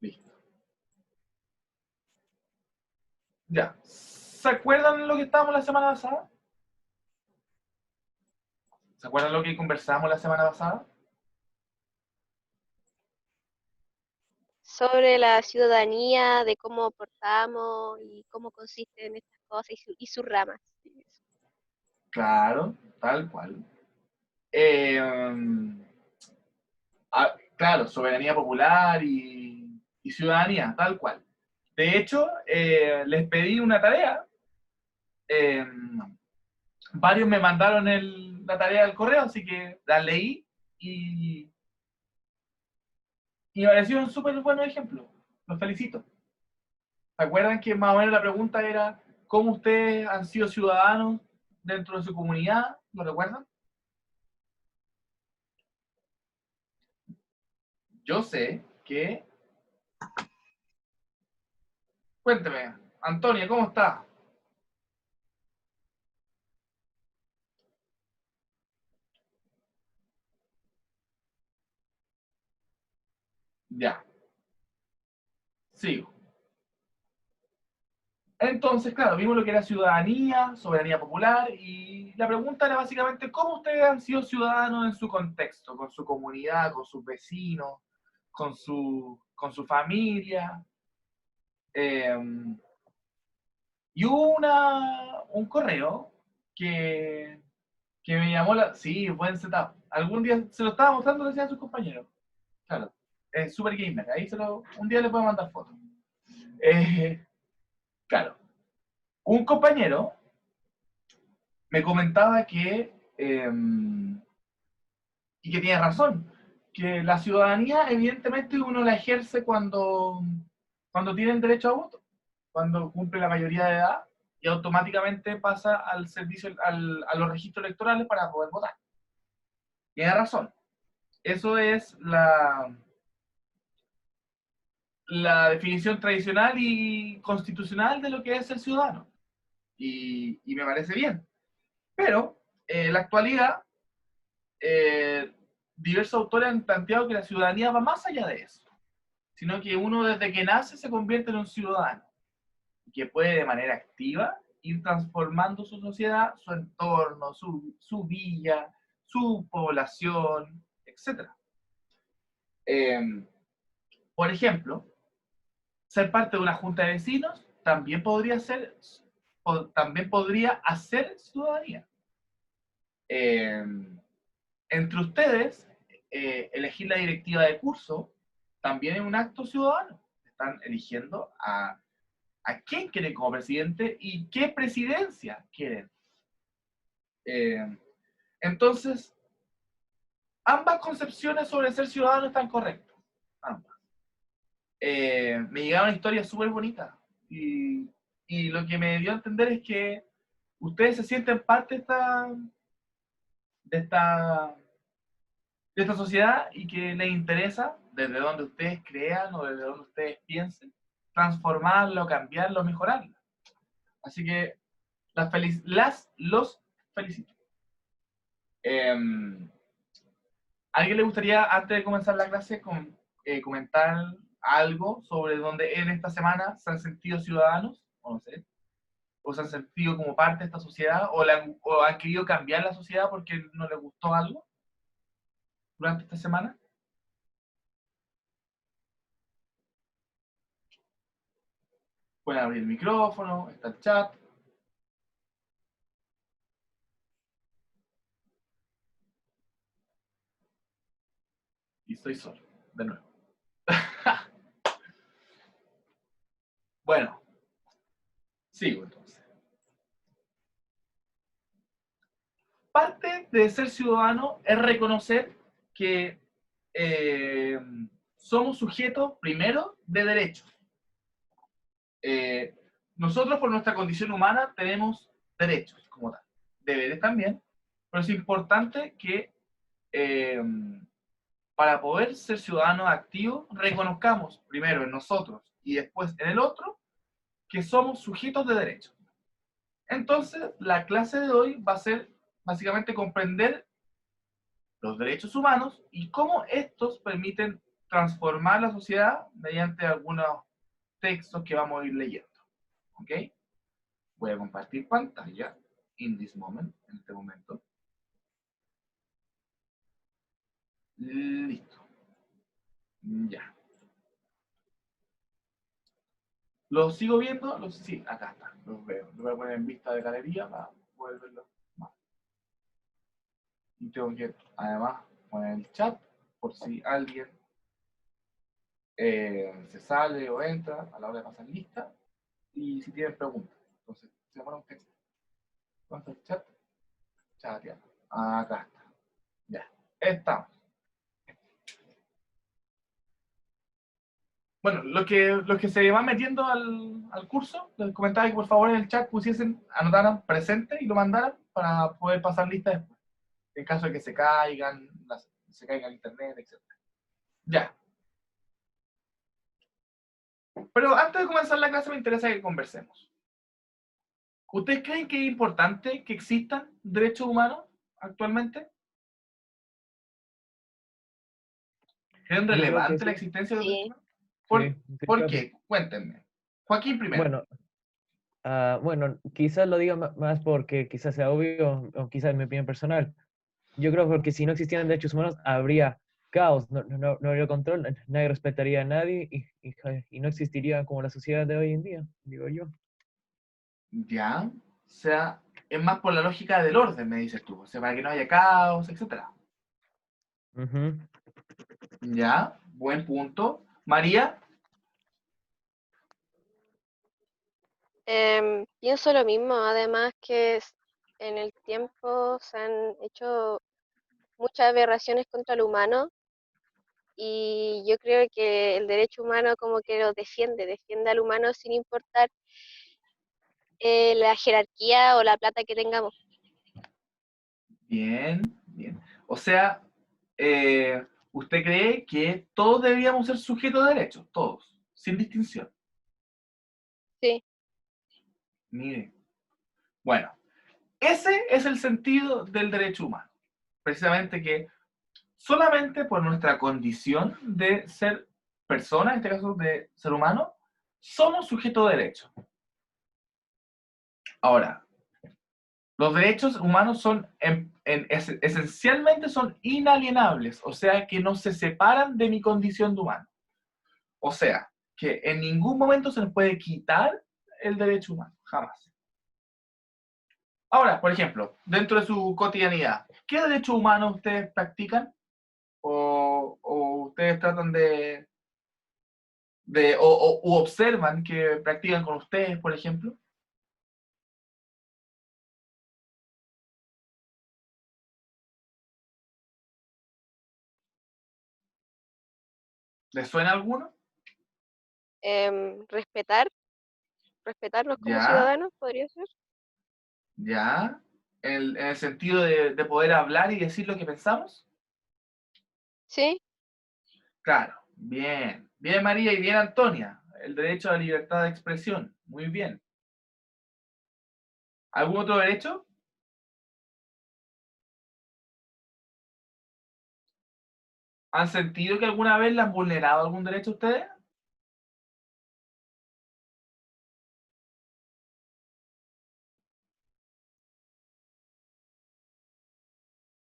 Listo. Ya. ¿Se acuerdan lo que estábamos la semana pasada? ¿Se acuerdan lo que conversamos la semana pasada? Sobre la ciudadanía, de cómo portamos y cómo consisten estas cosas y sus ramas. Claro, tal cual. Claro, soberanía popular y ciudadanía, tal cual. De hecho, les pedí una tarea. eh, Varios me mandaron la tarea al correo, así que la leí y, y me pareció un súper buen ejemplo. Los felicito. ¿Se acuerdan que más o menos la pregunta era cómo ustedes han sido ciudadanos dentro de su comunidad? ¿Lo recuerdan? Yo sé que... Cuénteme, Antonia, ¿cómo está? Ya, sigo. Entonces, claro, vimos lo que era ciudadanía, soberanía popular, y la pregunta era básicamente cómo ustedes han sido ciudadanos en su contexto, con su comunidad, con sus vecinos, con su familia. Eh, y hubo un correo que, que me llamó la... Sí, buen setup. Algún día se lo estaba mostrando recién a sus compañeros. Claro, es super gamer. Ahí un día le puedo mandar fotos. Claro, un compañero me comentaba y que tiene razón, que la ciudadanía evidentemente uno la ejerce cuando tiene el derecho a voto, cuando cumple la mayoría de edad y automáticamente pasa al servicio, a los registros electorales para poder votar. Tiene razón. Eso es la definición tradicional y constitucional de lo que es el ciudadano. Y me parece bien. Pero en la actualidad, eh, diversos autores han planteado que la ciudadanía va más allá de eso, sino que uno desde que nace se convierte en un ciudadano, que puede de manera activa ir transformando su sociedad, su entorno, su villa, su población, etc. Eh, por ejemplo, ser parte de una junta de vecinos también podría hacer ciudadanía. Eh, Entre ustedes, elegir la directiva de curso también es un acto ciudadano. Están eligiendo a quién quieren como presidente y qué presidencia quieren. Eh, entonces, ambas concepciones sobre ser ciudadano están correctas. Ambas. Me llegaron historias súper bonitas y lo que me dio a entender es que ustedes se sienten parte de esta de esta sociedad y que les interesa, desde donde ustedes crean o desde donde ustedes piensen, transformarla o cambiarla o mejorarla. Así que los felicito. Eh, ¿Alguien le gustaría, antes de comenzar la clase, comentar algo sobre donde en esta semana se han sentido ciudadanos? O no sé, o se han sentido como parte de esta sociedad, o han querido cambiar la sociedad porque no les gustó algo durante esta semana. Pueden abrir el micrófono, está el chat. Y estoy solo, de nuevo. Bueno, sigo entonces. Parte de ser ciudadano es reconocer que eh, somos sujetos, primero, de derechos. Eh, Nosotros, por nuestra condición humana, tenemos derechos como tal. Deberes también, pero es importante que eh, para poder ser ciudadanos activos, reconozcamos primero en nosotros y después en el otro que somos sujetos de derechos. Entonces, la clase de hoy va a ser básicamente comprender los derechos humanos y cómo estos permiten transformar la sociedad mediante algunos textos que vamos a ir leyendo. ¿Ok? Voy a compartir pantalla in this moment, en este momento. Listo. Ya. ¿Los sigo viendo? Sí, acá está. Los veo. Los voy a poner en vista de galería para poder verlos más. Y tengo que, además, poner el chat por si alguien se sale o entra a la hora de pasar lista. Y si tienen preguntas. Entonces, se pone un texto. ¿Cuánto el chat? Chateando. Acá está. Ya. Estamos. Bueno, los que se van metiendo al curso, les comentaba que por favor en el chat pusiesen, anotaran presente y lo mandaran para poder pasar lista después. En caso de que se caigan el internet, etc. Ya. Pero antes de comenzar la clase me interesa que conversemos. ¿Ustedes creen que es importante que existan derechos humanos actualmente? ¿Creen Yo creo que relevante la sí. existencia de los derechos Sí. humanos? Sí, ¿Por creo que qué? Cuéntenme. Joaquín primero. bueno, bueno, quizás lo diga más porque quizás sea obvio o quizás es mi opinión personal. Yo creo porque si no existieran derechos humanos habría caos, no habría control, nadie respetaría a nadie y no existiría como la sociedad de hoy en día, digo yo. Ya. O sea, es más por la lógica del orden, me dices tú. O sea, para que no haya caos, etc. Ujú. Ya. Buen punto. María. Pienso lo mismo, además que en el tiempo se han hecho muchas aberraciones contra el humano y yo creo que el derecho humano como que lo defiende al humano sin importar la jerarquía o la plata que tengamos. Bien, bien. O sea, ¿usted cree que todos deberíamos ser sujetos de derechos? Todos, sin distinción. Sí, Mire. Bueno, ese es el sentido del derecho humano. Precisamente que solamente por nuestra condición de ser persona, en este caso de ser humano, somos sujetos de derechos. Ahora, los derechos humanos son esencialmente son inalienables, o sea que no se separan de mi condición de humano. O sea, que en ningún momento se nos puede quitar el derecho humano, jamás. Ahora, por ejemplo, dentro de su cotidianidad, ¿qué derechos humanos ustedes practican? ¿O ustedes tratan u observan que practican con ustedes, por ejemplo? ¿Les suena alguno? respetar, respetarnos como Ya, ciudadanos, podría ser. ya. En el sentido de poder hablar y decir lo que pensamos. Sí, Claro, bien. Bien, María, y bien, Antonia. El derecho a la libertad de expresión. Muy bien. ¿Algún otro derecho? ¿Han sentido que alguna vez le han vulnerado algún derecho a ustedes?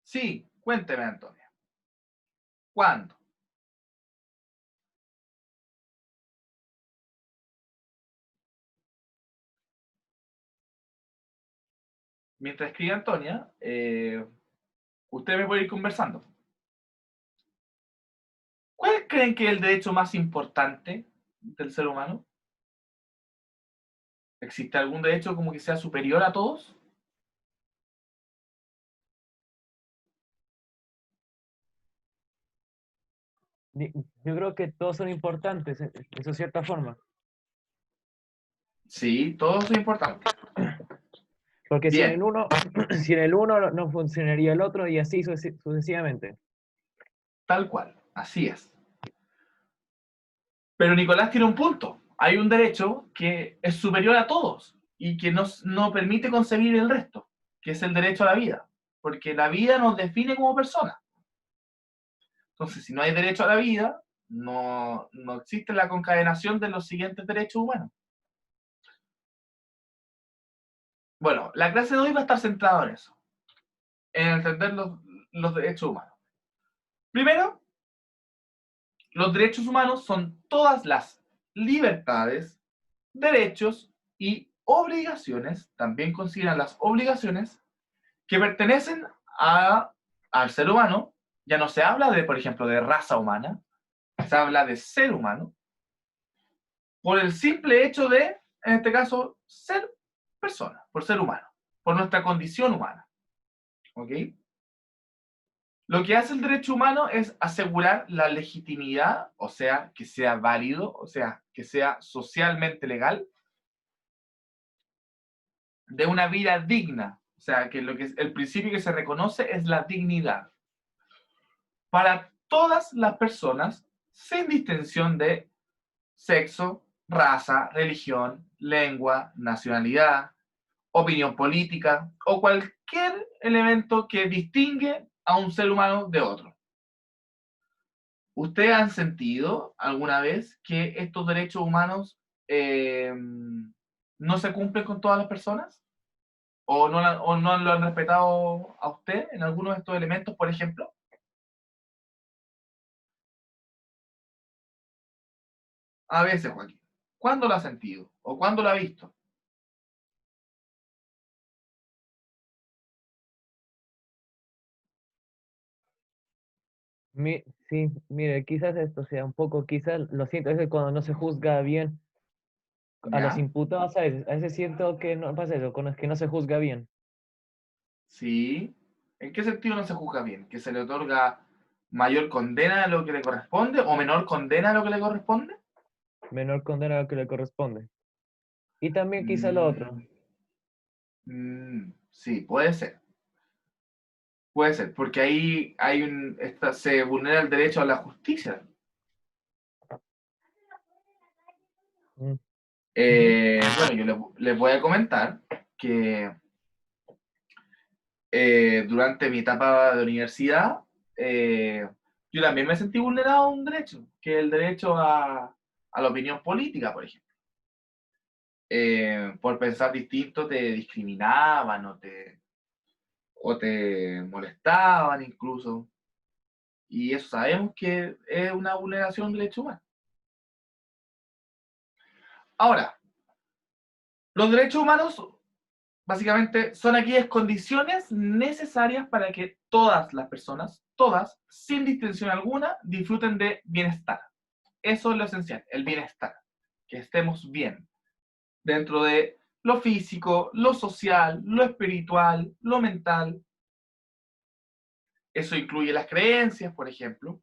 Sí, cuénteme, Antonia. ¿Cuándo? Mientras escribe Antonia, usted me puede ir conversando. ¿Cuál creen que es el derecho más importante del ser humano? ¿Existe algún derecho como que sea superior a todos? Yo creo que todos son importantes, de cierta forma, Sí, todos son importantes. porque si en el Bien, uno, si en el uno no funcionaría el otro y así sucesivamente. tal cual. Así es. Pero Nicolás tiene un punto. Hay un derecho que es superior a todos y que no permite concebir el resto, que es el derecho a la vida, porque la vida nos define como personas. Entonces, si no hay derecho a la vida, no existe la concadenación de los siguientes derechos humanos. Bueno, la clase de hoy va a estar centrada en eso, en entender los derechos humanos. Primero, los derechos humanos son todas las libertades, derechos y obligaciones, también consideran las obligaciones, que pertenecen al ser humano. Ya no se habla de, por ejemplo, de raza humana, se habla de ser humano, por el simple hecho de, en este caso, ser persona, por ser humano, por nuestra condición humana. ¿Ok? Lo que hace el derecho humano es asegurar la legitimidad, o sea, que sea válido, o sea, que sea socialmente legal, de una vida digna. O sea, que el principio que se reconoce es la dignidad para todas las personas, sin distinción de sexo, raza, religión, lengua, nacionalidad, opinión política o cualquier elemento que distingue a un ser humano de otro. ¿Ustedes han sentido alguna vez que estos derechos humanos no se cumplen con todas las personas? O no lo han respetado a usted en algunos de estos elementos, por ejemplo? A veces, Joaquín. ¿Cuándo lo ha sentido? ¿O cuándo lo ha visto? Sí, mire, quizás esto sea un poco, quizás lo siento, es que cuando no se juzga bien a los ¿Ya? imputados, a veces siento que no pasa eso, con los que no se juzga bien. Sí. ¿En qué sentido no se juzga bien? ¿Que se le otorga mayor condena a lo que le corresponde o menor condena a lo que le corresponde? Menor condena a lo que le corresponde. Y también quizá lo otro. Mm, sí, puede ser. Puede ser, porque ahí se vulnera el derecho a la justicia. Mm, ujú. Bueno, yo les voy a comentar que durante mi etapa de universidad, yo también me sentí vulnerado a un derecho, que es el derecho a la opinión política, por ejemplo. Por pensar distinto te discriminaban o te molestaban incluso. Y eso sabemos que es una vulneración de derechos humanos. Ahora, los derechos humanos básicamente son aquellas condiciones necesarias para que todas las personas, todas, sin distinción alguna, disfruten de bienestar. Eso es lo esencial, el bienestar. Que estemos bien dentro de lo físico, lo social, lo espiritual, lo mental. Eso incluye las creencias, por ejemplo.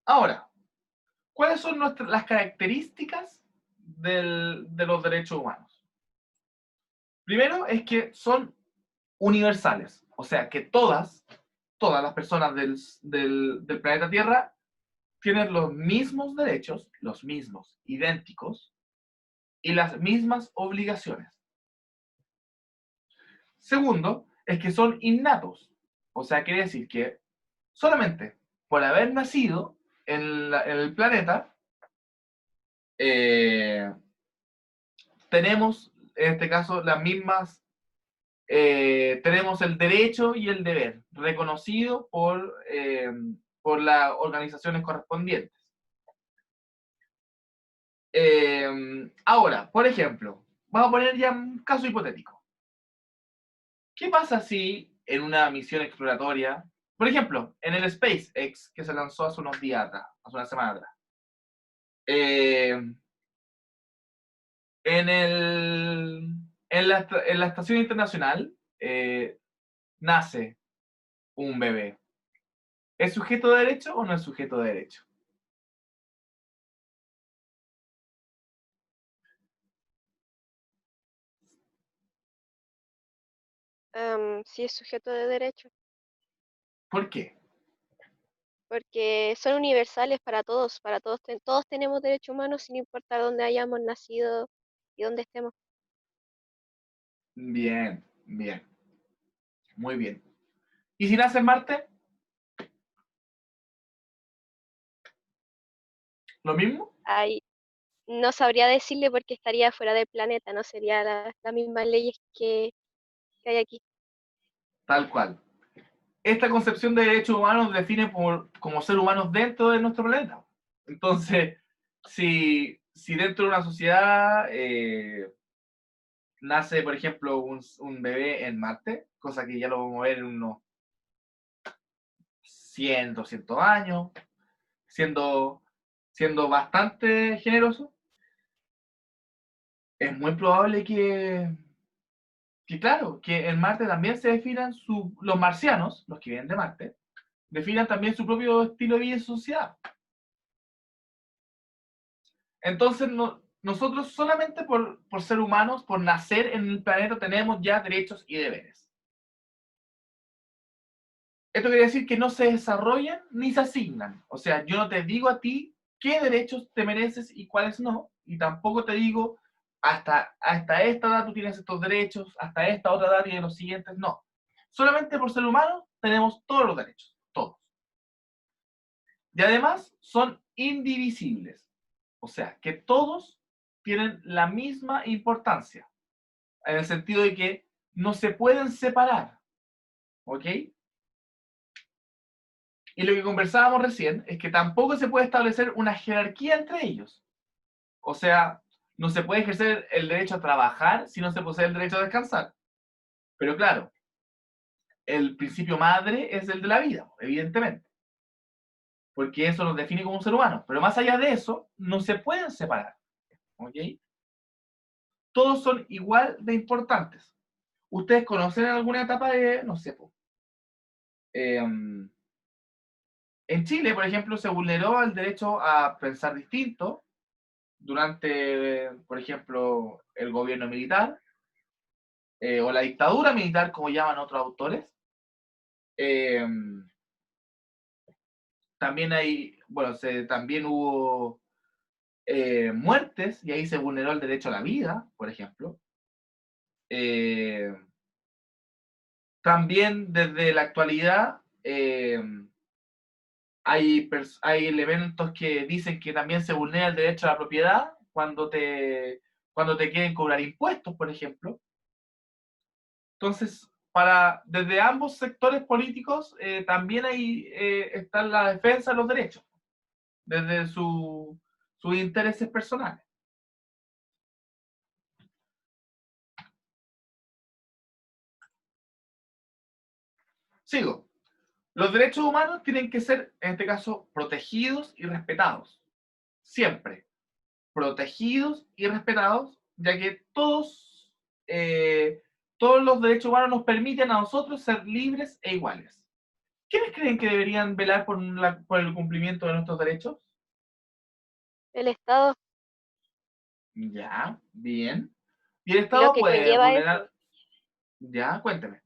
Ahora, ¿cuáles son las características de los derechos humanos? Primero es que son universales, o sea que todas las personas del planeta Tierra tienen los mismos derechos, los mismos, idénticos, y las mismas obligaciones. Segundo, es que son innatos, o sea, quiere decir que solamente por haber nacido en el planeta, eh, tenemos, en este caso, las mismas, tenemos el derecho y el deber reconocido por las organizaciones correspondientes. Ahora, por ejemplo, vamos a poner ya un caso hipotético. ¿Qué pasa si en una misión exploratoria, por ejemplo, en el SpaceX que se lanzó hace unos días atrás, hace una semana atrás, eh, en la estación internacional nace un bebé? ¿Es sujeto de derecho o no es sujeto de derecho? Sí es sujeto de derecho, ¿Por qué? porque son universales para todos, todos tenemos derechos humanos sin importar dónde hayamos nacido y dónde estemos. Bien, bien, muy bien. ¿Y si nace en Marte? ¿Lo mismo? Ahí no sabría decirle porque estaría fuera del planeta, no sería las mismas leyes que hay aquí. Tal cual. Esta concepción de derechos humanos nos define como ser humanos dentro de nuestro planeta. Entonces, si dentro de una sociedad nace, por ejemplo, un bebé en Marte, cosa que ya lo vamos a ver en unos 100, 200 años, siendo, siendo bastante generoso, es muy probable que, claro, que en Marte también se definan los marcianos, los que vienen de Marte, definan también su propio estilo de vida y sociedad. Entonces, nosotros solamente por ser humanos, por nacer en el planeta, tenemos ya derechos y deberes. Esto quiere decir que no se desarrollan ni se asignan. O sea, yo no te digo a ti qué derechos te mereces y cuáles no, y tampoco te digo hasta esta edad tú tienes estos derechos, hasta esta otra edad tienes los siguientes, no. Solamente por ser humano tenemos todos los derechos, todos. Y además son indivisibles. O sea, que todos tienen la misma importancia, en el sentido de que no se pueden separar. ¿Ok? Y lo que conversábamos recién es que tampoco se puede establecer una jerarquía entre ellos. O sea, no se puede ejercer el derecho a trabajar si no se posee el derecho a descansar. Pero claro, el principio madre es el de la vida, evidentemente. Porque eso nos define como un ser humano. Pero más allá de eso, no se pueden separar. ¿Ok? Todos son igual de importantes. ¿Ustedes conocen alguna etapa de, no sé, en Chile, por ejemplo, se vulneró el derecho a pensar distinto durante, por ejemplo, el gobierno militar o la dictadura militar, como llaman otros autores? Eh, También bueno, también hubo muertes y ahí se vulneró el derecho a la vida, por ejemplo. Eh, También desde la actualidad hay elementos que dicen que también se vulnera el derecho a la propiedad cuando te quieren cobrar impuestos, por ejemplo. Entonces, desde ambos sectores políticos también ahí está la defensa de los derechos, desde sus intereses personales. Sigo. Los derechos humanos tienen que ser, en este caso, protegidos y respetados. Siempre. Protegidos y respetados, ya que todos los derechos humanos nos permiten a nosotros ser libres e iguales. ¿Quiénes creen que deberían velar por el cumplimiento de nuestros derechos? El Estado, Ya, bien. Y el lo Estado que puede conlleva eso. vulnerar. Ya, cuénteme.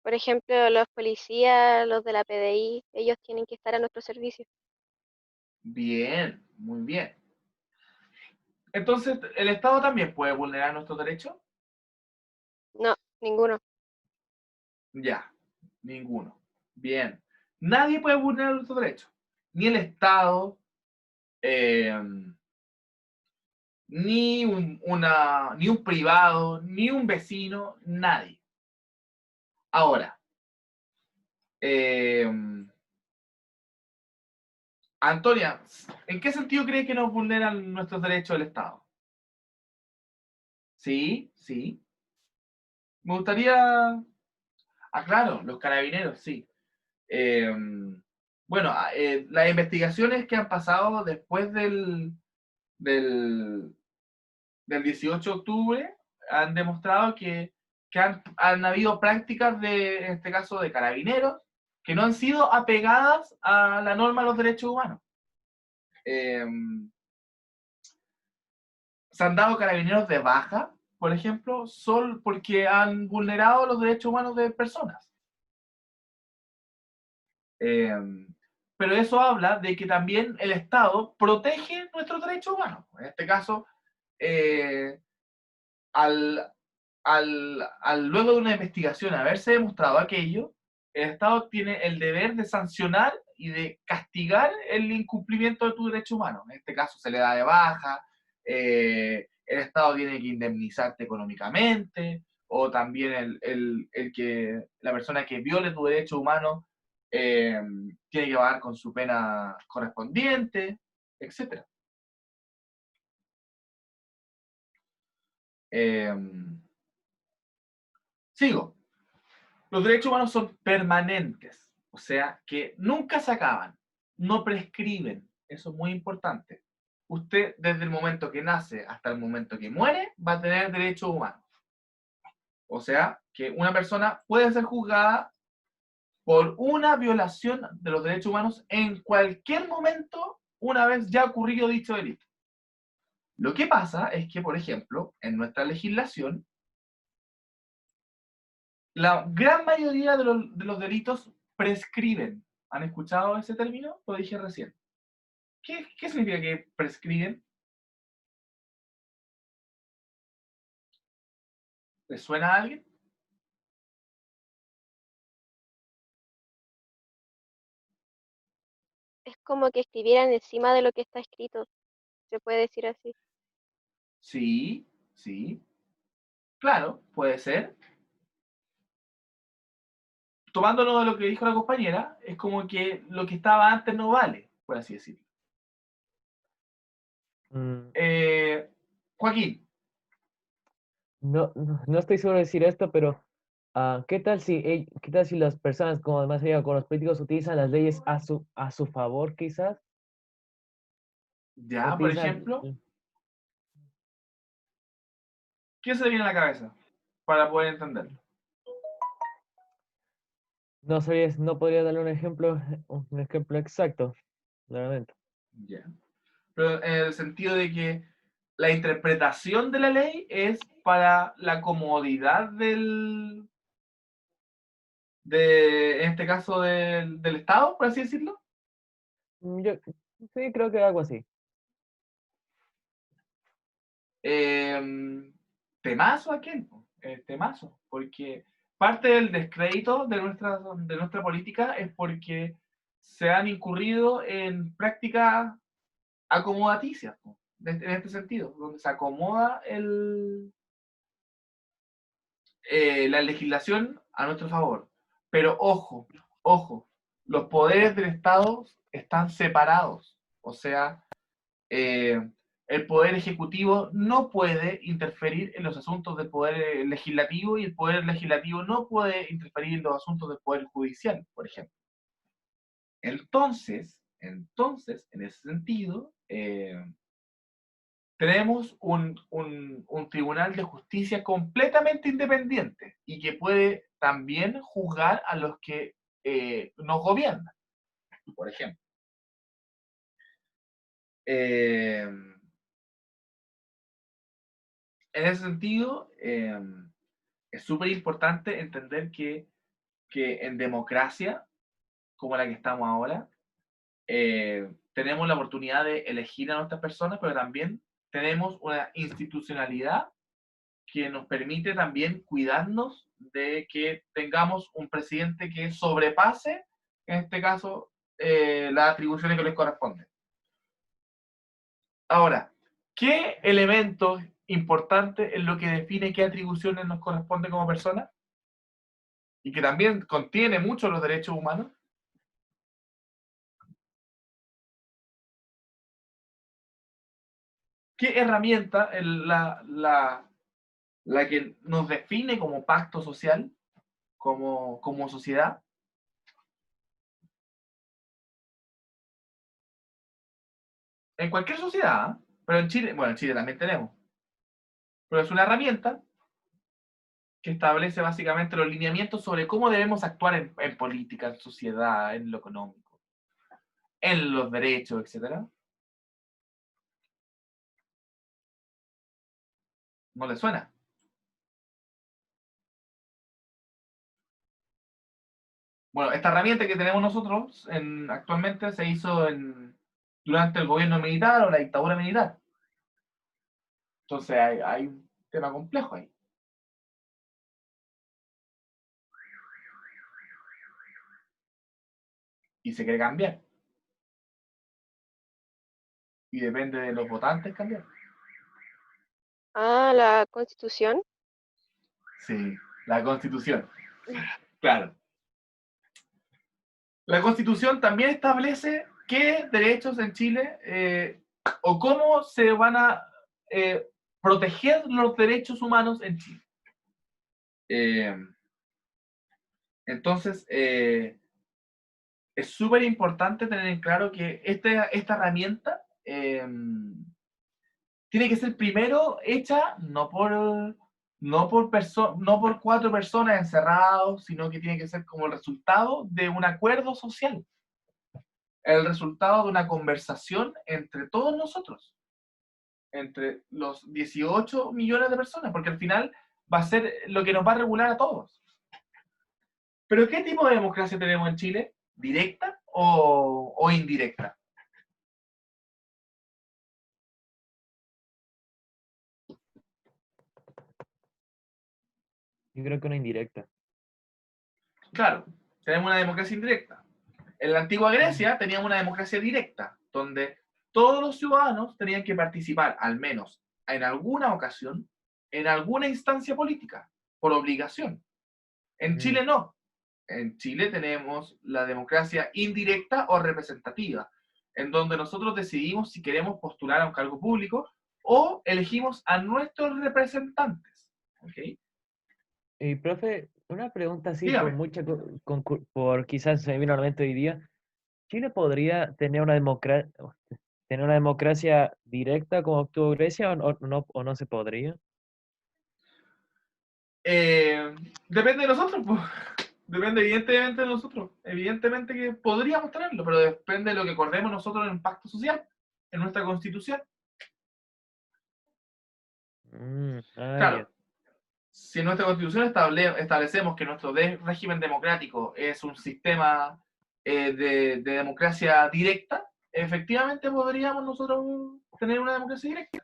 Por ejemplo, los policías, los de la PDI, ellos tienen que estar a nuestro servicio. Bien, muy bien. Entonces, ¿el Estado también puede vulnerar nuestros derechos? No, ninguno. Ya, ninguno. Bien. Nadie puede vulnerar nuestros derechos. Ni el Estado, eh, ni un privado, ni un vecino, nadie. Ahora, eh, Antonia, ¿en qué sentido cree que nos vulneran nuestros derechos del Estado? Sí, sí. Me gustaría. Ah, claro, los carabineros, sí. Eh, bueno, las investigaciones que han pasado después del, del 18 de octubre han demostrado que han habido prácticas en este caso, de carabineros, que no han sido apegadas a la norma de los derechos humanos. Eh, Se han dado carabineros de baja, por ejemplo, solo porque han vulnerado los derechos humanos de personas. Eh, pero eso habla de que también el Estado protege nuestros derechos humanos. En este caso, eh, al, luego de una investigación haberse demostrado aquello, el Estado tiene el deber de sancionar y de castigar el incumplimiento de tu derecho humano. En este caso se le da de baja, el Estado tiene que indemnizarte económicamente, o también el que la persona que viole tu derecho humano tiene que pagar con su pena correspondiente, etc. Sigo. Los derechos humanos son permanentes, o sea, que nunca se acaban, no prescriben. Eso es muy importante. Usted, desde el momento que nace hasta el momento que muere, va a tener derechos humanos. O sea, que una persona puede ser juzgada por una violación de los derechos humanos en cualquier momento, una vez ya ocurrido dicho delito. Lo que pasa es que, por ejemplo, en nuestra legislación, la gran mayoría de los delitos prescriben. ¿Han escuchado ese término? Lo dije recién. ¿Qué significa que prescriben? ¿Les suena a alguien? Es como que escribieran encima de lo que está escrito, se puede decir así. Sí, sí. Claro, puede ser. Tomándolo de lo que dijo la compañera, es como que lo que estaba antes no vale, por así decirlo. Mm, Joaquín, no estoy seguro de decir esto, pero ¿qué tal si las personas, como además con los políticos, utilizan las leyes a su favor, quizás? ya, por Utilizan, ejemplo, ¿qué se le viene a la cabeza para poder entenderlo? no podría darle un ejemplo exacto, claramente. Ya. Pero en el sentido de que la interpretación de la ley es para la comodidad en este caso, del Estado, por así decirlo. Yo sí creo que algo así. Temazo a quién, temazo, porque parte del descrédito de nuestra política es porque se han incurrido en prácticas acomodaticias, po, en este sentido, donde se acomoda la legislación a nuestro favor. Pero ojo, ojo, los poderes del Estado están separados. O sea, eh, el poder ejecutivo no puede interferir en los asuntos del poder legislativo y el poder legislativo no puede interferir en los asuntos del poder judicial, por ejemplo. Entonces, en ese sentido, tenemos un tribunal de justicia completamente independiente y que puede también juzgar a los que nos gobiernan, por ejemplo. Eh, en ese sentido, es súper importante entender que en democracia, como la que estamos ahora, tenemos la oportunidad de elegir a nuestras personas, pero también tenemos una institucionalidad que nos permite también cuidarnos de que tengamos un presidente que sobrepase, en este caso, las atribuciones que les corresponden. Ahora, ¿qué elementos importantes es lo que define qué atribuciones nos corresponden como personas? Y que también contiene mucho los derechos humanos. ¿Qué herramienta es la que nos define como pacto social, como sociedad? En cualquier sociedad, ¿eh? Pero en Chile, bueno, en Chile también tenemos, pero es una herramienta que establece básicamente los lineamientos sobre cómo debemos actuar en política, en sociedad, en lo económico, en los derechos, etcétera. ¿No le suena? Bueno, esta herramienta que tenemos nosotros actualmente se hizo durante el gobierno militar o la dictadura militar. Entonces hay un tema complejo ahí. y se quiere cambiar. Y depende de los votantes cambiar. Ah, la Constitución. Sí, la Constitución. Claro. La Constitución también establece qué derechos en Chile o cómo se van a proteger los derechos humanos en Chile. Entonces, es súper importante tener en claro que esta herramienta tiene que ser primero hecha no por 4 personas encerrados, sino que tiene que ser como el resultado de un acuerdo social, el resultado de una conversación entre todos nosotros, entre los 18 millones de personas, porque al final va a ser lo que nos va a regular a todos. ¿Pero qué tipo de democracia tenemos en Chile? ¿Directa o indirecta? Yo creo que una indirecta. Claro, tenemos una democracia indirecta. En la antigua Grecia teníamos una democracia directa, donde todos los ciudadanos tenían que participar, al menos en alguna ocasión, en alguna instancia política, por obligación. En Chile no. En Chile tenemos la democracia indirecta o representativa, en donde nosotros decidimos si queremos postular a un cargo público o elegimos a nuestros representantes. ¿Okay? Y profe, una pregunta así por Dígame. por quizás se me vino a la mente hoy día. ¿Chile podría tener una democracia directa como obtuvo Grecia o no se podría? Depende de nosotros, pues. Depende evidentemente de nosotros. Evidentemente que podríamos tenerlo, pero depende de lo que acordemos nosotros en el pacto social, en nuestra constitución. Ya. Claro, si en nuestra constitución establecemos que nuestro régimen democrático es un sistema de democracia directa, efectivamente podríamos nosotros tener una democracia directa.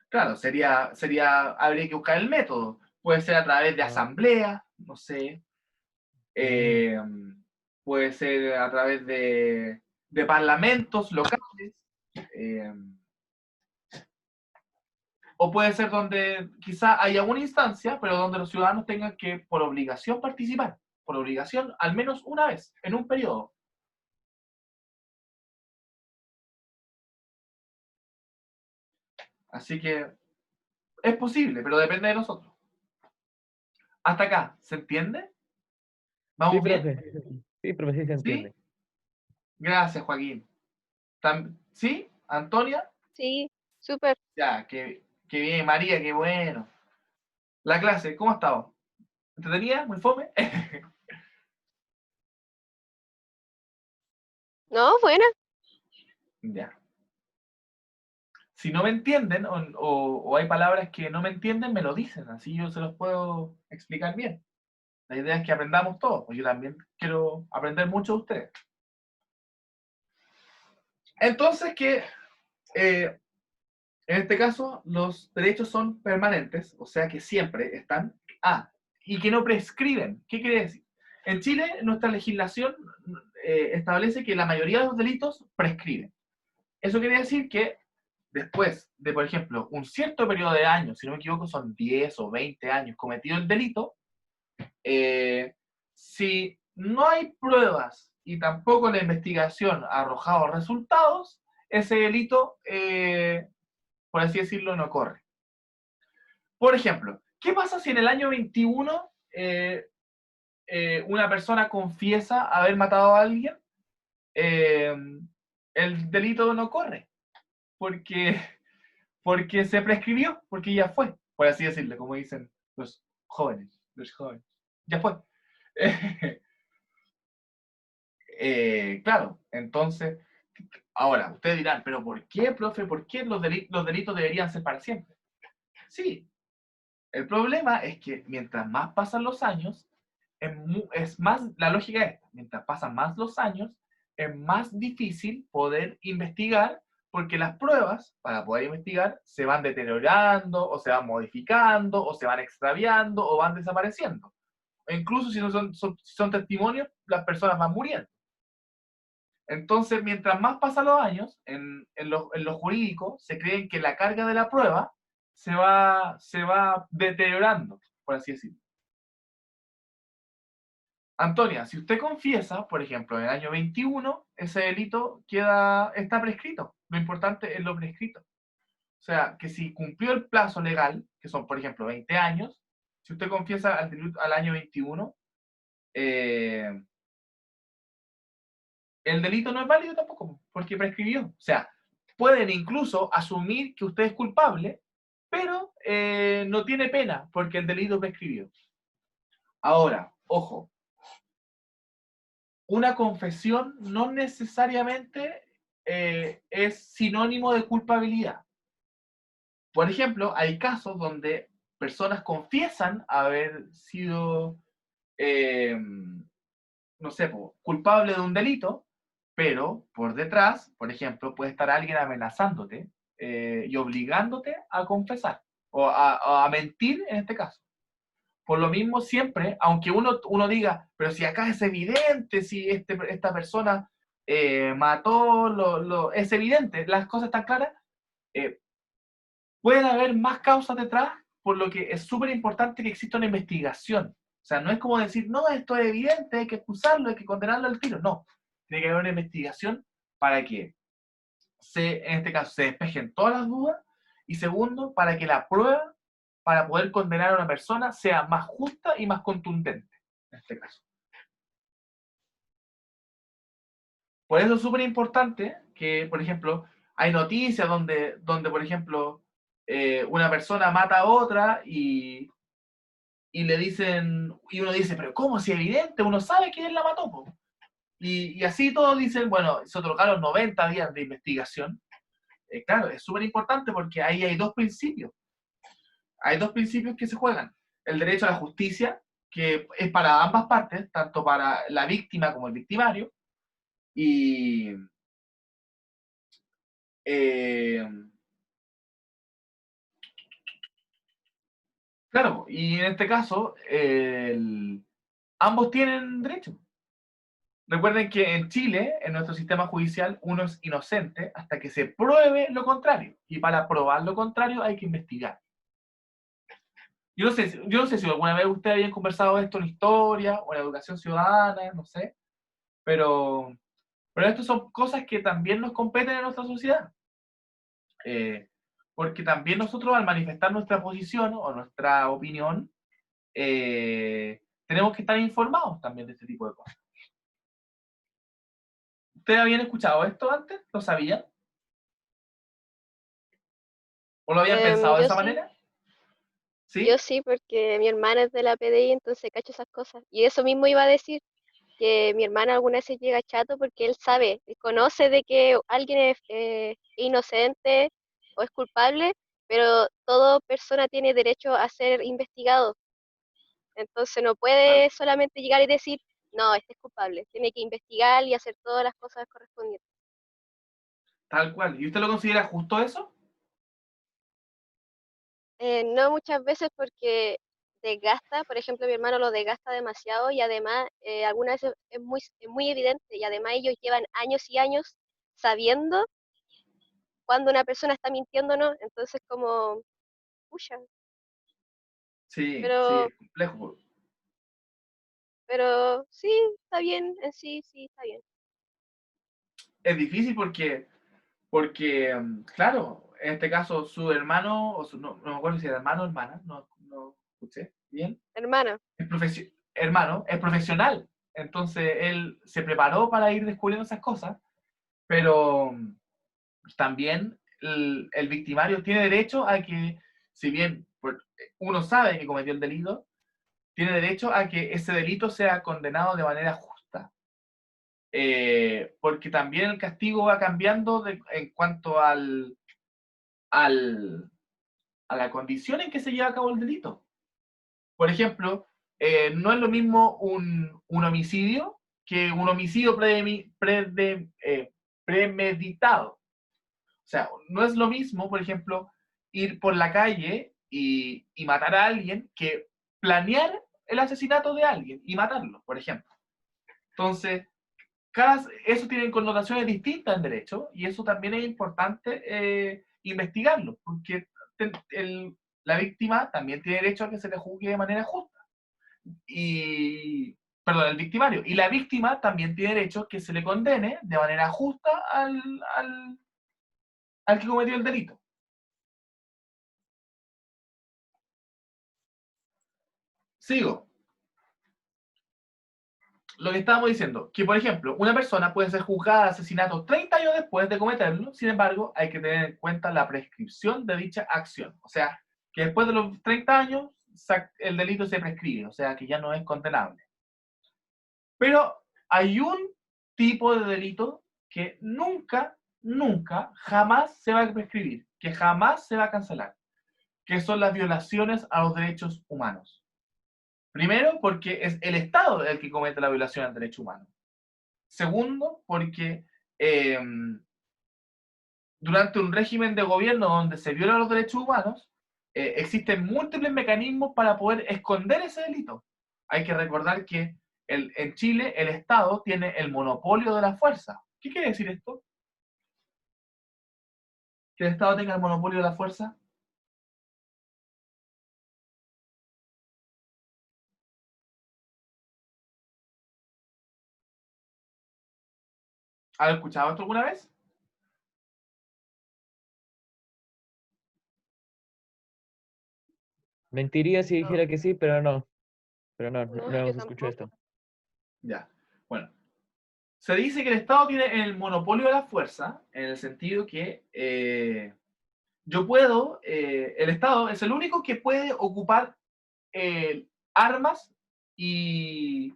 Claro, habría que buscar el método. Puede ser a través de Ah, asamblea, no sé, mm. eh, puede ser a través de parlamentos locales, eh, o puede ser donde quizá haya una instancia, pero donde los ciudadanos tengan que por obligación participar, por obligación al menos una vez, en un periodo. Así que es posible, pero depende de nosotros. Hasta acá, ¿se entiende? Sí, ¿Vamos bien? profe. Sí, profe, sí se ¿Sí? entiende. Gracias, Joaquín. ¿Sí? ¿Antonia? Sí, súper. Ya, qué bien, María, qué bueno. La clase, ¿cómo ha estado? ¿Entretenida? ¿Muy fome? No, buena. Ya. Si no me entienden o hay palabras que no me entienden, me lo dicen, así yo se los puedo explicar bien. La idea es que aprendamos todos, pues yo también quiero aprender mucho de ustedes. Entonces, eh, en este caso los derechos son permanentes, o sea que siempre están. Y que no prescriben. ¿Qué quiere decir? En Chile, nuestra legislación establece que la mayoría de los delitos prescriben. Eso quiere decir que después de, por ejemplo, un cierto periodo de años, si no me equivoco, son 10 o 20 años cometido el delito, si no hay pruebas y tampoco la investigación ha arrojado resultados, ese delito, por así decirlo, no corre. Por ejemplo, ¿qué pasa si en el año 21 una persona confiesa haber matado a alguien? El delito no corre, porque se prescribió, porque ya fue, por así decirlo, como dicen los jóvenes, ya fue. Claro, entonces, ahora, ustedes dirán, pero ¿por qué, profe? ¿Por qué los delitos deberían ser para siempre? Sí, el problema es que mientras más pasan los años, es más, la lógica es, mientras pasan más los años, es más difícil poder investigar porque las pruebas para poder investigar se van deteriorando o se van modificando o se van extraviando o van desapareciendo. E incluso si no son testimonios, las personas van muriendo. Entonces, mientras más pasan los años, en lo jurídico, se cree que la carga de la prueba se va deteriorando, por así decirlo. Antonia, si usted confiesa, por ejemplo, en el año 21, ese delito está prescrito. Lo importante es lo prescrito. O sea, que si cumplió el plazo legal, que son, por ejemplo, 20 años, si usted confiesa al año 21, el delito no es válido tampoco, porque prescribió. O sea, pueden incluso asumir que usted es culpable, pero no tiene pena, porque el delito prescribió. Ahora, ojo, una confesión no necesariamente es sinónimo de culpabilidad. Por ejemplo, hay casos donde personas confiesan haber sido, no sé, culpable de un delito, pero por detrás, por ejemplo, puede estar alguien amenazándote y obligándote a confesar o a mentir en este caso. Por lo mismo, siempre, aunque uno diga, pero si acá es evidente, si esta persona mató, es evidente, las cosas están claras, pueden haber más causas detrás, por lo que es súper importante que exista una investigación. O sea, no es como decir, no, esto es evidente, hay que acusarlo, hay que condenarlo al tiro. No, tiene que haber una investigación para que en este caso se despejen todas las dudas, y segundo, para que la prueba para poder condenar a una persona sea más justa y más contundente, en este caso. Por eso es súper importante que, por ejemplo, hay noticias donde por ejemplo, una persona mata a otra y le dicen, y uno dice, pero ¿cómo? Si es evidente, uno sabe quién la mató, po. Y así todos dicen, bueno, se otorgaron 90 días de investigación. Claro, es súper importante porque ahí hay dos principios. Hay dos principios que se juegan. El derecho a la justicia, que es para ambas partes, tanto para la víctima como el victimario. Y claro, y en este caso, ambos tienen derecho. Recuerden que en Chile, en nuestro sistema judicial, uno es inocente hasta que se pruebe lo contrario. Y para probar lo contrario hay que investigar. Yo no sé si alguna vez ustedes habían conversado esto en historia o en educación ciudadana, no sé, pero estas son cosas que también nos competen en nuestra sociedad. Porque también nosotros al manifestar nuestra posición o nuestra opinión, tenemos que estar informados también de este tipo de cosas. ¿Ustedes habían escuchado esto antes? ¿Lo sabían? ¿O lo habían pensado de Yo esa sí, manera? yo ¿Sí? sí, porque mi hermana es de la PDI, entonces cacho esas cosas. Y eso mismo iba a decir, que mi hermana alguna vez se llega chato porque él sabe, él conoce de que alguien es inocente o es culpable, pero toda persona tiene derecho a ser investigado. Entonces no Tal, puede solamente llegar y decir, no, este es culpable. Tiene que investigar y hacer todas las cosas correspondientes. tal cual. ¿Y usted lo considera justo eso? No muchas veces porque desgasta, por ejemplo, mi hermano lo desgasta demasiado y además algunas veces es muy evidente y además ellos llevan años y años sabiendo cuando una persona está mintiendo o no, entonces como, pucha, Sí, sí, pero, es complejo. pero sí, está bien, en sí, sí, está bien. Es difícil porque claro, en este caso su hermano, no me acuerdo si era hermano o hermana, no escuché bien, Hermano, hermano, es profesional. Entonces él se preparó para ir descubriendo esas cosas, pero también el victimario tiene derecho a que, si bien uno sabe que cometió el delito, tiene derecho a que ese delito sea condenado de manera justa. Porque también el castigo va cambiando en cuanto al, a la condición en que se lleva a cabo el delito. Por ejemplo, no es lo mismo un homicidio que un homicidio premeditado. O sea, no es lo mismo, por ejemplo, ir por la calle y matar a alguien que planear el asesinato de alguien y matarlo, por ejemplo. Entonces, eso tiene connotaciones distintas en derecho y eso también es importante investigarlo, porque la víctima también tiene derecho a que se le juzgue de manera justa. Perdón, el victimario. Y la víctima también tiene derecho a que se le condene de manera justa al que cometió el delito. Sigo. Lo que estábamos diciendo, que por ejemplo, una persona puede ser juzgada de asesinato 30 años después de cometerlo, sin embargo, hay que tener en cuenta la prescripción de dicha acción. O sea, que después de los 30 años, el delito se prescribe, o sea, que ya no es condenable. Pero hay un tipo de delito que nunca, nunca, jamás se va a prescribir, que jamás se va a cancelar, que son las violaciones a los derechos humanos. Primero, porque es el Estado el que comete la violación al derecho humano. Segundo, porque durante un régimen de gobierno donde se violan los derechos humanos, existen múltiples mecanismos para poder esconder ese delito. Hay que recordar que en Chile el Estado tiene el monopolio de la fuerza. ¿Qué quiere decir esto? ¿Que el Estado tenga el monopolio de la fuerza? ¿Has escuchado esto alguna vez? Mentiría si No, dijera que sí, pero no. Pero no, no, no yo hemos escuchado tampoco. esto. Ya. Bueno, se dice que el Estado tiene el monopolio de la fuerza en el sentido que el Estado es el único que puede ocupar armas y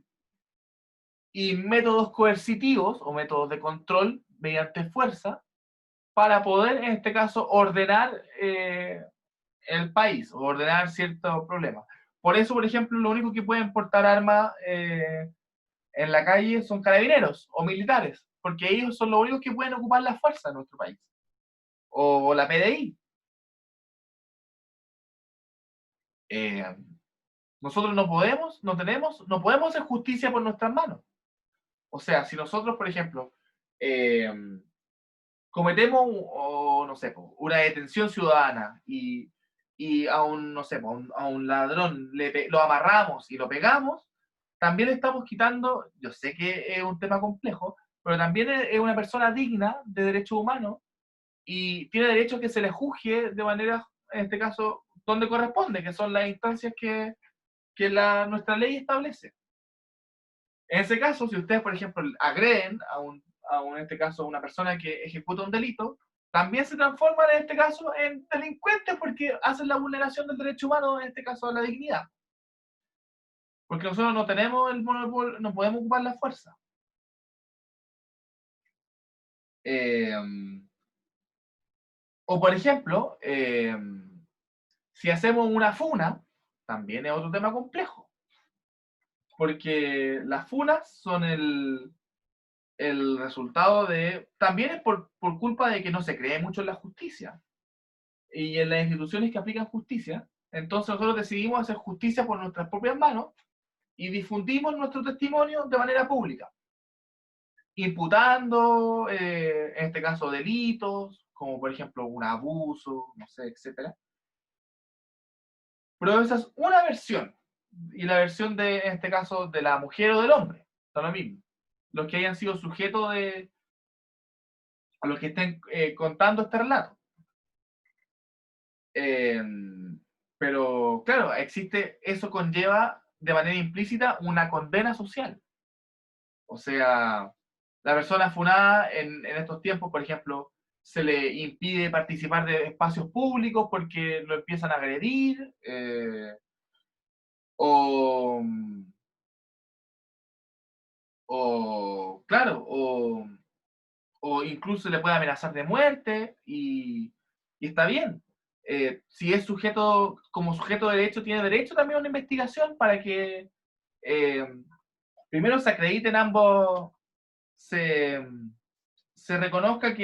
métodos coercitivos o métodos de control mediante fuerza para poder, en este caso, ordenar el país o ordenar ciertos problemas. Por eso, por ejemplo, lo único que pueden portar armas en la calle son carabineros o militares, porque ellos son los únicos que pueden ocupar la fuerza en nuestro país. O la PDI. Eh, Nosotros no podemos, no podemos hacer justicia por nuestras manos. O sea, si nosotros, por ejemplo, eh, cometemos, o no sé, una detención ciudadana y a un, no sé, a un ladrón lo amarramos y lo pegamos, también le estamos quitando, yo sé que es un tema complejo, pero también es una persona digna de derechos humanos y tiene derecho a que se le juzgue de manera, en este caso, donde corresponde, que son las instancias que nuestra ley establece. En ese caso, si ustedes, por ejemplo, agreden en este caso, a una persona que ejecuta un delito, también se transforman, en este caso, en delincuentes porque hacen la vulneración del derecho humano, en este caso, a la dignidad. Porque nosotros no tenemos el monopolio, no podemos ocupar la fuerza. O, por ejemplo, si hacemos una funa, también es otro tema complejo. Porque las funas son el resultado de... También es por culpa de que no se cree mucho en la justicia y en las instituciones que aplican justicia. Entonces nosotros decidimos hacer justicia por nuestras propias manos y difundimos nuestro testimonio de manera pública, imputando, en este caso, delitos, como por ejemplo un abuso, no sé, etc. Pero esa es una versión, y la versión de, en este caso, de la mujer o del hombre, está lo mismo. Los que hayan sido sujetos a los que estén contando este relato. Eh, pero claro, eso conlleva de manera implícita una condena social. O sea, la persona funada en estos tiempos, por ejemplo, se le impide participar de espacios públicos porque lo empiezan a agredir, o, claro, o incluso le puede amenazar de muerte y está bien. Si es sujeto, como sujeto de derecho, tiene derecho también a una investigación para que primero se acrediten ambos, se, se reconozca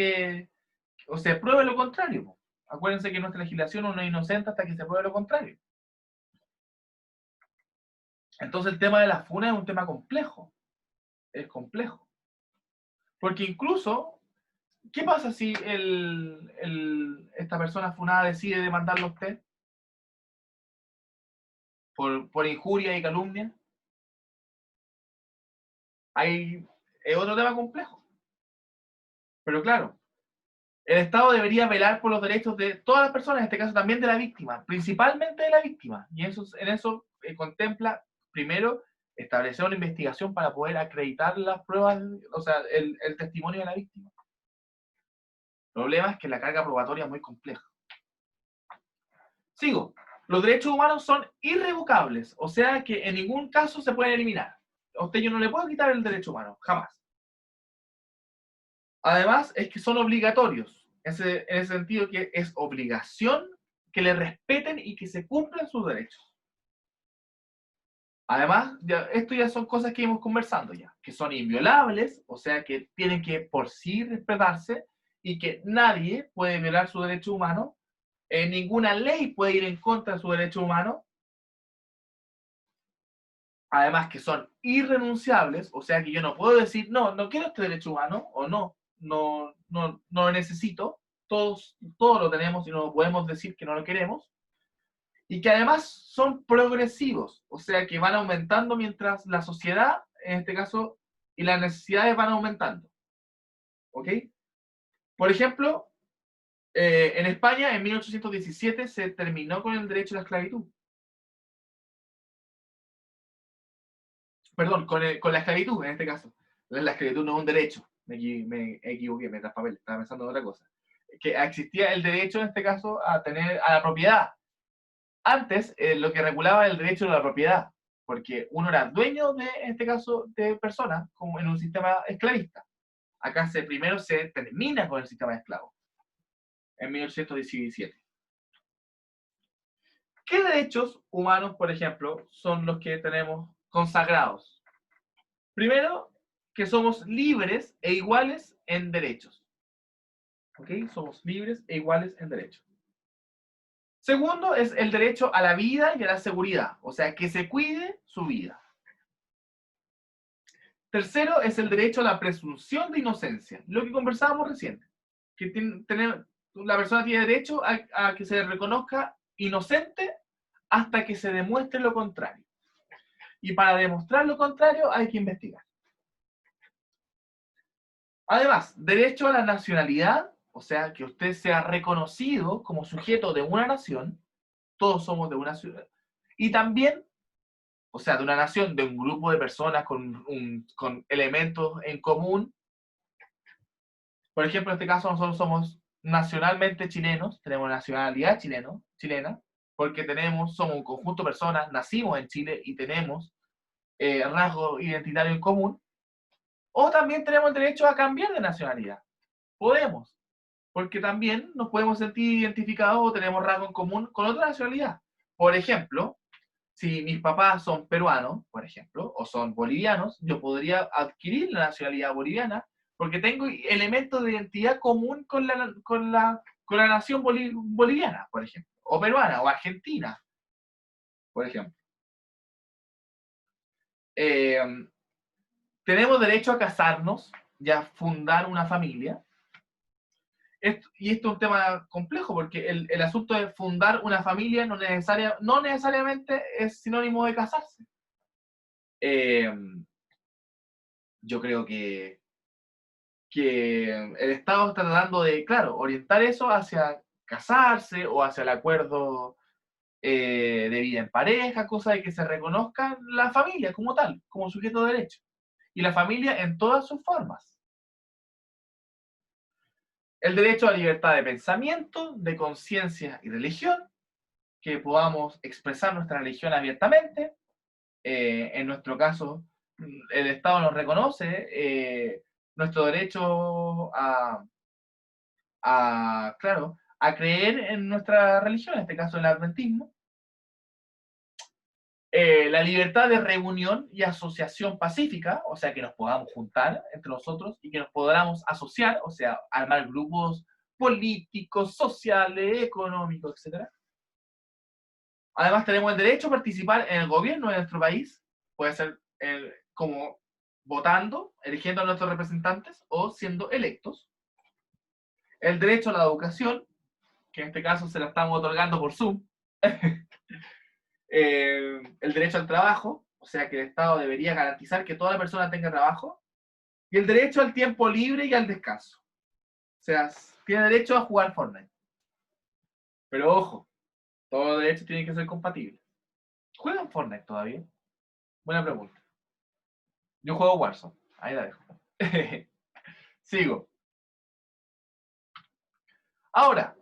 o se pruebe lo contrario. Acuérdense que en nuestra legislación uno es inocente hasta que se pruebe lo contrario. Entonces el tema de la funa es un tema complejo. Es complejo. Porque incluso, ¿qué pasa si esta persona funada decide demandarlo a usted por injuria y calumnia? Es otro tema complejo. Pero claro, el Estado debería velar por los derechos de todas las personas, en este caso también de la víctima, principalmente de la víctima. Y en eso contempla, primero, establecer una investigación para poder acreditar las pruebas, o sea, el testimonio de la víctima. El problema es que la carga probatoria es muy compleja. Sigo. Los derechos humanos son irrevocables, o sea que en ningún caso se pueden eliminar. A usted yo no le puedo quitar el derecho humano, jamás. Además, es que son obligatorios, en ese sentido que es obligación que le respeten y que se cumplan sus derechos. Además, esto ya son cosas que hemos conversando ya, que son inviolables, o sea que tienen que por sí respetarse y que nadie puede violar su derecho humano, ninguna ley puede ir en contra de su derecho humano. Además que son irrenunciables, o sea que yo no puedo decir, no, no quiero este derecho humano, o no lo necesito, todos lo tenemos y no podemos decir que no lo queremos, y que además son progresivos, o sea que van aumentando mientras la sociedad, en este caso, y las necesidades van aumentando. ¿Ok? Por ejemplo, en España en 1817 se terminó con el derecho a la esclavitud. Perdón, con la esclavitud en este caso. La esclavitud no es un derecho, me equivoqué, me traspapelé, estaba pensando en otra cosa. Que existía el derecho en este caso a tener a la propiedad. Antes lo que regulaba el derecho a la propiedad, porque uno era dueño de, en este caso, de personas, como en un sistema esclavista. Acá primero se termina con el sistema de esclavos, en 1817. ¿Qué derechos humanos, por ejemplo, son los que tenemos consagrados? Primero, que somos libres e iguales en derechos. ¿Ok? Somos libres e iguales en derechos. Segundo, es el derecho a la vida y a la seguridad, o sea, que se cuide su vida. Tercero, es el derecho a la presunción de inocencia, lo que conversábamos recién, que la persona tiene derecho a que se le reconozca inocente hasta que se demuestre lo contrario. Y para demostrar lo contrario hay que investigar. Además, derecho a la nacionalidad, o sea, que usted sea reconocido como sujeto de una nación, todos somos de una ciudad, y también, o sea, de una nación, de un grupo de personas con elementos en común. Por ejemplo, en este caso nosotros somos nacionalmente chilenos, tenemos nacionalidad chilena, porque somos un conjunto de personas, nacimos en Chile y tenemos rasgos identitarios en común, o también tenemos el derecho a cambiar de nacionalidad. Podemos, porque también nos podemos sentir identificados o tenemos rasgo en común con otra nacionalidad. Por ejemplo, si mis papás son peruanos, por ejemplo, o son bolivianos, yo podría adquirir la nacionalidad boliviana porque tengo elementos de identidad común con la nación boliviana, por ejemplo, o peruana, o argentina, por ejemplo. Eh, tenemos derecho a casarnos y a fundar una familia. Y esto es un tema complejo, porque el asunto de fundar una familia no necesariamente es sinónimo de casarse. Yo creo que el Estado está tratando de, claro, orientar eso hacia casarse o hacia el acuerdo de vida en pareja, cosa de que se reconozca la familia como tal, como sujeto de derecho. Y la familia en todas sus formas. El derecho a la libertad de pensamiento, de conciencia y religión, que podamos expresar nuestra religión abiertamente. En nuestro caso, el Estado nos reconoce nuestro derecho claro, a creer en nuestra religión, en este caso el adventismo. La libertad de reunión y asociación pacífica, o sea, que nos podamos juntar entre nosotros y que nos podamos asociar, o sea, armar grupos políticos, sociales, económicos, etc. Además, tenemos el derecho a participar en el gobierno de nuestro país Puede ser como votando, eligiendo a nuestros representantes o siendo electos. El derecho a la educación, que en este caso se la estamos otorgando por Zoom. El derecho al trabajo, o sea que el Estado debería garantizar que toda persona tenga trabajo. Y el derecho al tiempo libre y al descanso. O sea, tiene derecho a jugar Fortnite. Pero ojo, todos los derechos tienen que ser compatibles. ¿Juegan Fortnite todavía? Buena pregunta. Yo juego Warzone. Ahí la dejo. Sigo. Ahora,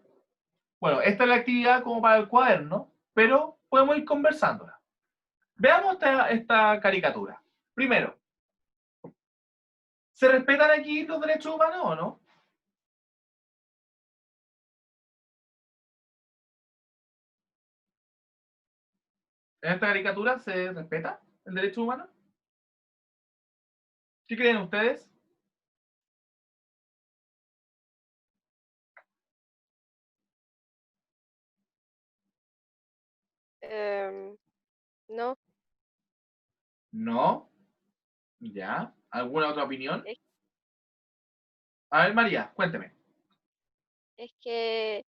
bueno, esta es la actividad como para el cuaderno, pero podemos ir conversándola. Veamos esta caricatura. Primero, ¿se respetan aquí los derechos humanos o no? ¿En esta caricatura se respeta el derecho humano? ¿Qué creen ustedes? No, No. ¿Ya? ¿Alguna otra opinión? es, A ver, María, cuénteme. es que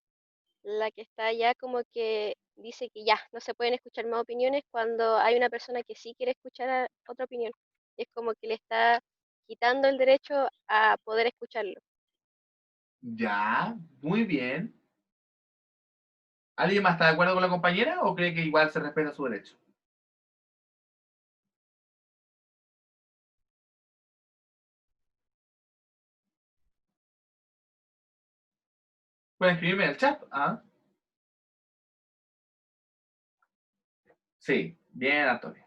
la que está allá como que dice que ya, no se pueden escuchar más opiniones cuando hay una persona que sí quiere escuchar otra opinión. Es como que le está quitando el derecho a poder escucharlo. Ya, muy bien. ¿Alguien más está de acuerdo con la compañera o cree que igual se respeta su derecho? Pueden escribirme en el chat. ¿Ah? Sí, bien, Antonio.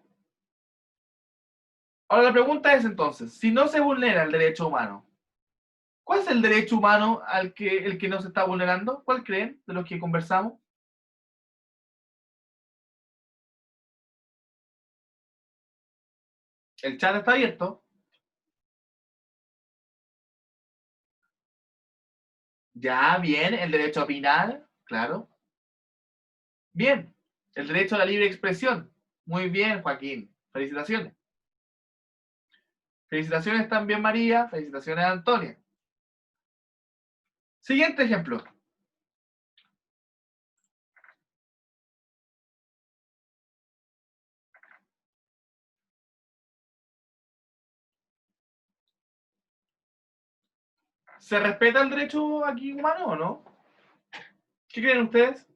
Ahora la pregunta es entonces, si no se vulnera el derecho humano, ¿cuál es el derecho humano el que no se está vulnerando? ¿Cuál creen de los que conversamos? El chat está abierto. Ya, bien, el derecho a opinar, claro. Bien, el derecho a la libre expresión. Muy bien, Joaquín. Felicitaciones. Felicitaciones también, María. Felicitaciones, Antonia. Siguiente ejemplo. ¿Se respeta el derecho aquí humano o no? ¿Qué creen ustedes?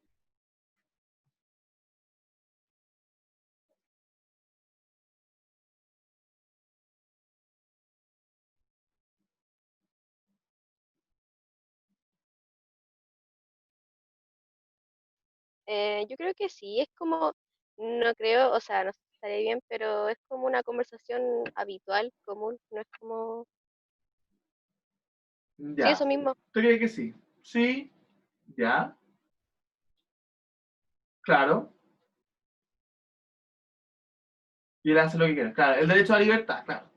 Yo creo que sí, es como, no creo, o sea, no sé si estaré bien, pero es como una conversación habitual, común, no es como, sí, eso Ya. mismo. ¿Tú crees que sí? Sí, ya, claro. Y él hace lo que quiere. Claro, el derecho a la libertad, claro.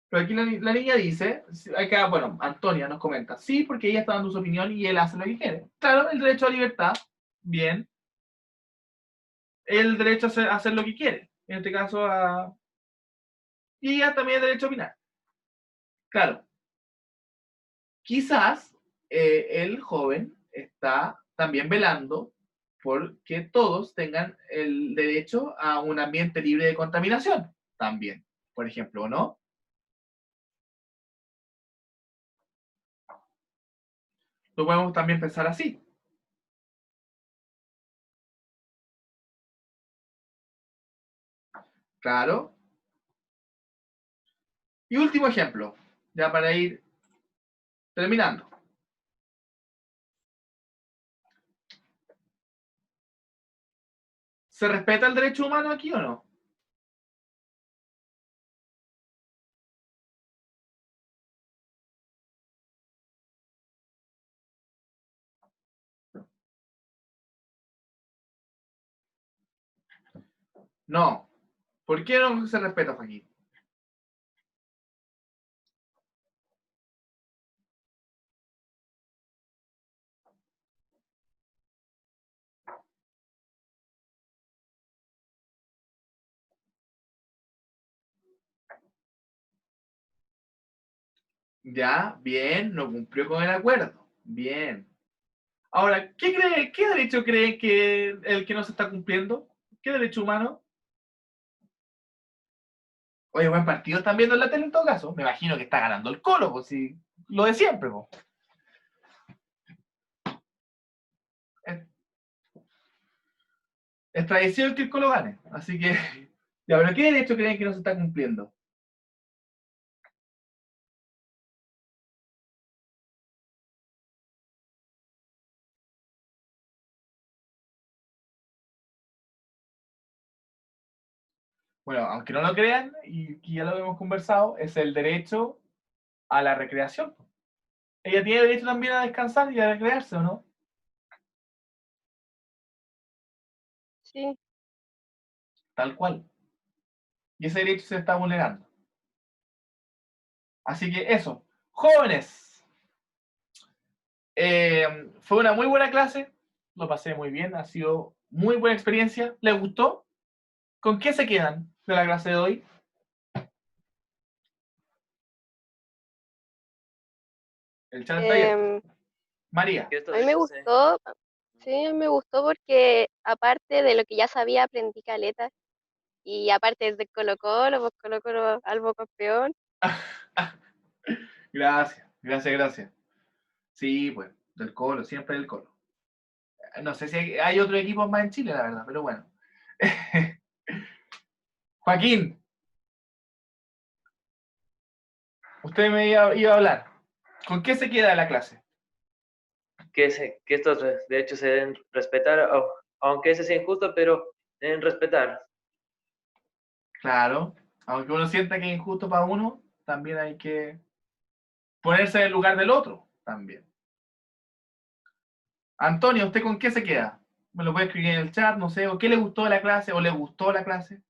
Pero aquí la niña dice, acá, bueno, Antonia nos comenta, sí, porque ella está dando su opinión y él hace lo que quiere. Claro, el derecho a la libertad, bien. El derecho a hacer lo que quiere. En este caso, y ella también el derecho a opinar. Claro, quizás el joven está también velando por que todos tengan el derecho a un ambiente libre de contaminación, también, por ejemplo, ¿no? Lo podemos también pensar así, claro. Y último ejemplo, ya para ir terminando. ¿Se respeta el derecho humano aquí o no? No. ¿Por qué no se respeta, Joaquín? Ya, bien, no cumplió con el acuerdo. Bien. Ahora, ¿qué derecho cree que el que no se está cumpliendo? ¿Qué derecho humano? Oye, buen partido están viendo en la tele en todo caso. Me imagino que está ganando el Colo, pues sí. Lo de siempre, pues. Es tradición que el Colo gane. Así que, ya, pero ¿qué derecho creen que no se está cumpliendo? Bueno, aunque no lo crean, y que ya lo hemos conversado, es el derecho a la recreación. Ella tiene derecho también a descansar y a recrearse, ¿o no? Sí. Tal cual. Y ese derecho se está vulnerando. Así que eso. Jóvenes, fue una muy buena clase. Lo pasé muy bien. Ha sido muy buena experiencia. ¿Les gustó? ¿Con qué se quedan de la clase de hoy? El chat está abierto. Em, María. Que esto a mí de me hecho gustó, sí, a mí me gustó porque aparte de lo que ya sabía, aprendí caleta. Y aparte es de Colo Colo, pues Colo Colo albo campeón. Gracias, gracias, gracias. Sí, pues, del Colo, siempre del Colo. No sé si hay otros equipos más en Chile, la verdad, pero bueno. Joaquín, usted me iba a hablar. ¿Con qué se queda la clase? que estos derechos se deben respetar, aunque ese sea injusto, pero deben respetar. Claro, aunque uno sienta que es injusto para uno, también hay que ponerse en el lugar del otro, también. Antonio, ¿usted con qué se queda? Me lo puede escribir en el chat, no sé, o qué le gustó de la clase, o le gustó la clase.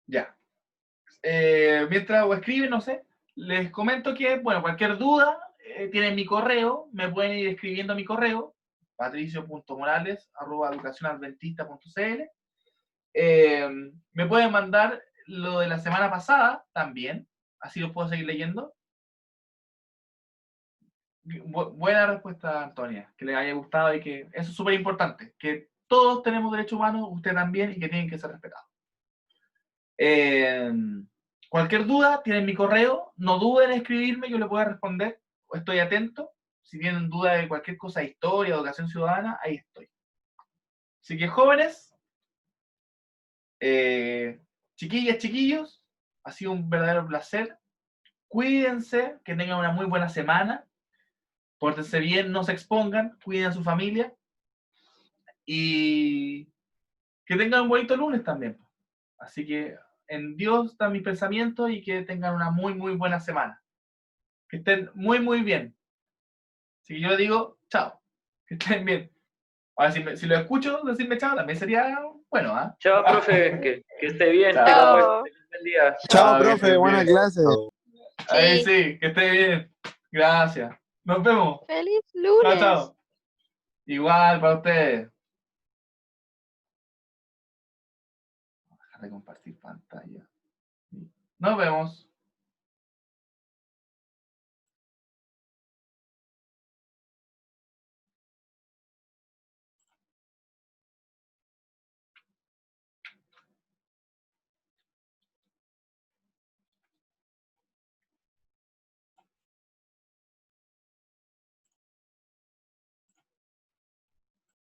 Ya. Mientras o escriben, no sé, les comento que, bueno, cualquier duda, tienen mi correo, me pueden ir escribiendo a mi correo, patricio.morales@educacionadventista.cl. Me pueden mandar lo de la semana pasada también, así lo puedo seguir leyendo. Buena respuesta, Antonia, que les haya gustado y que eso es súper importante, que todos tenemos derechos humanos, usted también, y que tienen que ser respetados. Eh, Cualquier duda, tienen mi correo, no duden en escribirme, yo le puedo responder, estoy atento. Si tienen duda de cualquier cosa, de historia, educación ciudadana, ahí estoy. Así que jóvenes, chiquillas, chiquillos, ha sido un verdadero placer. Cuídense, que tengan una muy buena semana, pórtense bien, no se expongan, cuiden a su familia y que tengan un bonito lunes también. Así que en Dios están mis pensamientos y que tengan una muy, muy buena semana. Que estén muy, muy bien. Así que yo les digo, chao. Que estén bien. Ahora, si lo escucho decirme chao, también sería bueno, ¿ah? Chao, profe, que esté bien, tenga un Chao. Chao. buen día. Chao, Chao, que profe, estén buena bien. clase. Ahí Sí. sí, que esté bien. Gracias. Nos vemos. ¡Feliz Chao, lunes! chao. Igual para ustedes. Dejar de compartir pantalla. Nos vemos.